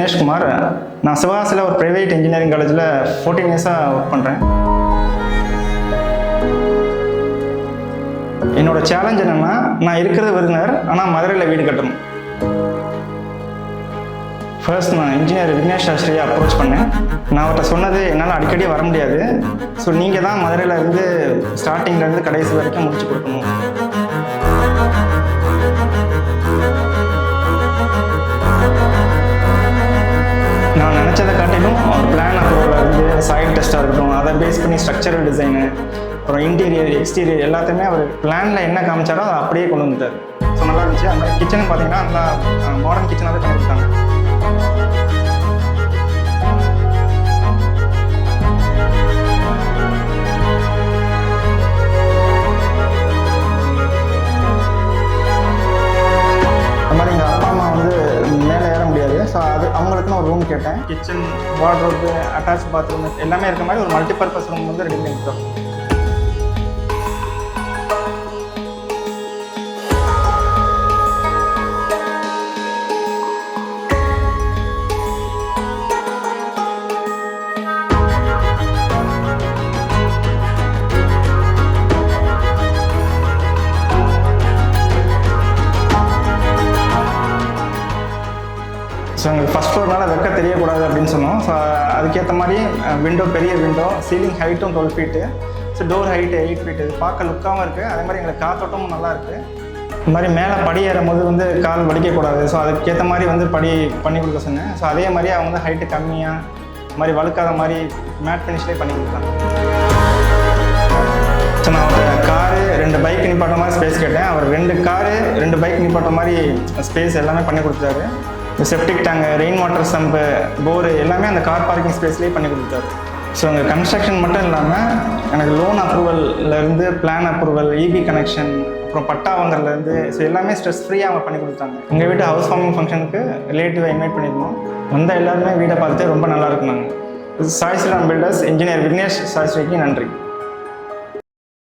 தினேஷ்குமார். நான் சிவகாசியில் ஒரு private engineering காலேஜில் 14 இயர்ஸாக ஒர்க் பண்ணுறேன். என்னோட சேலஞ்ச் என்னென்னா, நான் இருக்கிறது விருதுநகர், ஆனால் மதுரையில் வீடு கட்டணும். ஃபர்ஸ்ட் நான் இன்ஜினியர் விக்னேஷ் சாஸ்திரியை அப்ரோச் பண்ணேன். நான் அவர்கிட்ட சொன்னது, என்னால் அடிக்கடி வர முடியாது, ஸோ நீங்கள் தான் மதுரையில் இருந்து ஸ்டார்டிங்லேருந்து கடைசி வரைக்கும் முடிச்சு கொடுக்கணும். நான் நினச்சதை காட்டிலும் ஒரு பிளான் அப்ரூவலில் இருந்து சாயில் டெஸ்ட்டாக இருக்கட்டும், அதை பேஸ் பண்ணி ஸ்ட்ரக்சரல் டிசைனு, அப்புறம் இன்டீரியர் எக்ஸ்டீரியர் எல்லாத்தையுமே அவர் பிளானில் என்ன காமிச்சாரோ அதை அப்படியே கொண்டு வந்துட்டார். ஸோ நல்லா இருந்துச்சு. அந்த கிச்சனும் பார்த்தீங்கன்னா நல்லா மாடர்ன் கிச்சனாகவே பண்ணி கொடுத்தாங்க. அது மாதிரி எங்கள் அப்பா அம்மா வந்து மேலே ஏற முடியாது, ஸோ அது அவங்களுக்குன்னு ஒரு ரூம் கேட்டேன். கிச்சன், வார்ட்ரோப்பு, அட்டாச் பாத்ரூம் எல்லாமே இருக்க மாதிரி ஒரு மல்டிபர்பஸ் ரூம் வந்து ரெடி பண்ணி கொடுத்தோம். ஸோ எங்களுக்கு ஃபஸ்ட் ஃப்ளோர்னால வெக்க தெரியக்கூடாது அப்படின்னு சொன்னோம். ஸோ அதுக்கேற்ற மாதிரி விண்டோ, பெரிய விண்டோ, சீலிங் ஹைட்டும் 12 feet, so door height 8 feet. இது பார்க்க லுக்காகவும் இருக்குது, அதே மாதிரி எங்களுக்கு காத்தோட்டமும் நல்லா இருக்குது. இந்த மாதிரி மேலே படி ஏறும் போது வந்து கால் வலிக்கக்கூடாது, ஸோ அதுக்கேற்ற மாதிரி வந்து படி பண்ணி கொடுக்க சொன்னேன். ஸோ அதே மாதிரி அவங்க வந்து ஹைட்டு கம்மியாக, இந்த மாதிரி வழுக்காத மாதிரி மேட் ஃபினிஷ்லேயே பண்ணி கொடுத்தாங்க. ஸோ நான் ஒரு காரு 2 பைக் நிப்பாட்ட மாதிரி ஸ்பேஸ் கேட்டேன். அவர் 2 காரு 2 பைக் நிப்பாட்ட மாதிரி ஸ்பேஸ் எல்லாமே பண்ணி கொடுத்தாரு. Septic tank, rain water sump, bore எல்லாமே அந்த கார் பார்க்கிங் ஸ்பேஸ்லேயே பண்ணி கொடுத்தாரு. ஸோ அங்கே கன்ஸ்ட்ரக்ஷன் மட்டும் இல்லாமல் எனக்கு லோன் அப்ரூவல்லேருந்து பிளான் அப்ரூவல், இபி கனெக்ஷன், அப்புறம் பட்டா வாங்குறதுலேருந்து, ஸோ எல்லாமே ஸ்ட்ரெஸ் ஃப்ரீயாக அவங்க பண்ணி கொடுத்தாங்க. எங்கள் வீட்டு ஹவுஸ் வார்மிங் ஃபங்க்ஷனுக்கு ரிலேட்டிவாக இன்வைட் பண்ணியிருந்தோம். வந்த எல்லாருமே வீடை பார்த்துட்டு ரொம்ப நல்லா இருக்குனாங்க. சாய் ஸ்ரீராம் பில்டர்ஸ் இன்ஜினியர் விக்னேஷ் சாஸ்திரிக்கு நன்றி.